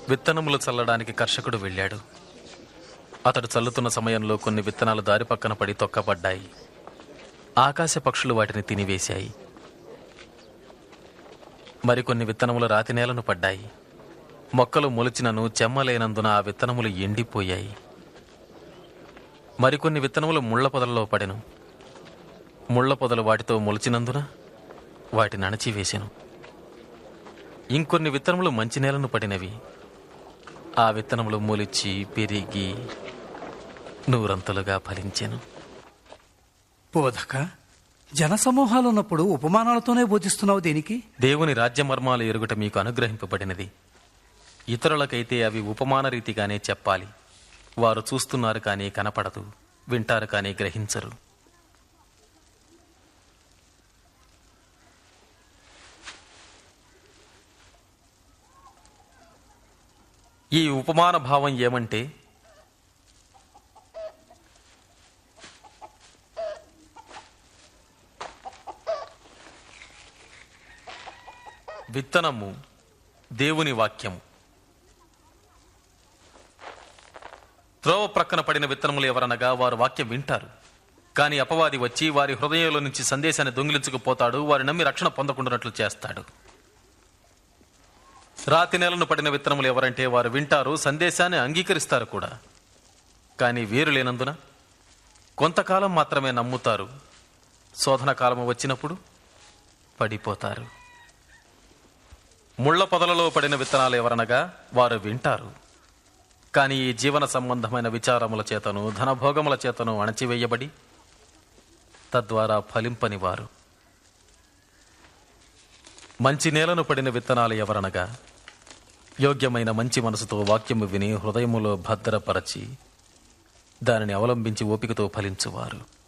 విత్తనములు చల్లడానికి కర్షకుడు వెళ్ళాడు. అతడు చల్లుతున్న సమయంలో కొన్ని విత్తనాలు దారి పక్కన పడి తొక్కబడ్డాయి. ఆకాశ పక్షులు వాటిని తినివేశాయి. మరికొన్ని విత్తనములు రాతి నేలను పడ్డాయి. మొక్కలు మొలిచినను చెమ్మలేనందున ఆ విత్తనములు ఎండిపోయాయి. మరికొన్ని విత్తనములు ముళ్ల పొదలలో పడెను. ముళ్ల పొదలు వాటితో మొలిచినందున వాటిని అణచివేసెను. ఇంకొన్ని విత్తనములు మంచి నేలను పడినవి. ఆ విత్తనములు మొలిచి పెరిగి నూరంతలుగా ఫలించెను. బోధక, జనసమూహాలున్నప్పుడు ఉపమానాలతోనే బోధిస్తున్నావు దేనికి? దేవుని రాజ్య మర్మాలు ఎరుగుట మీకు అనుగ్రహింపబడినది. ఇతరులకైతే అవి ఉపమాన రీతిగానే చెప్పాలి. వారు చూస్తున్నారు కానీ కనపడదు, వింటారు కానీ గ్రహించరు. ఈ ఉపమాన భావం ఏమంటే, విత్తనము దేవుని వాక్యము. త్రోవ ప్రక్కన పడిన విత్తనములు ఎవరనగా వారు వాక్యం వింటారు. కానీ అపవాది వచ్చి వారి హృదయంలో నుంచి సందేశాన్ని దొంగిలించుకుపోతాడు. వారు నమ్మి రక్షణ పొందకుండానట్లు చేస్తాడు. రాతి నేలను పడిన విత్తనములు ఎవరంటే వారు వింటారు, సందేశాన్ని అంగీకరిస్తారు కూడా. కానీ వేరు లేనందున కొంతకాలం మాత్రమే నమ్ముతారు. శోధన కాలము వచ్చినప్పుడు పడిపోతారు. ముళ్ల పొదలలో పడిన విత్తనాలు ఎవరనగా వారు వింటారు. కానీ ఈ జీవన సంబంధమైన విచారముల చేతను ధనభోగముల చేతను అణచివేయబడి తద్వారా ఫలింపని వారు. మంచి నేలను పడిన విత్తనాలు ఎవరనగా యోగ్యమైన మంచి మనసుతో వాక్యము విని హృదయములో భద్రపరచి దానిని అవలంబించి ఓపికతో ఫలించువారు.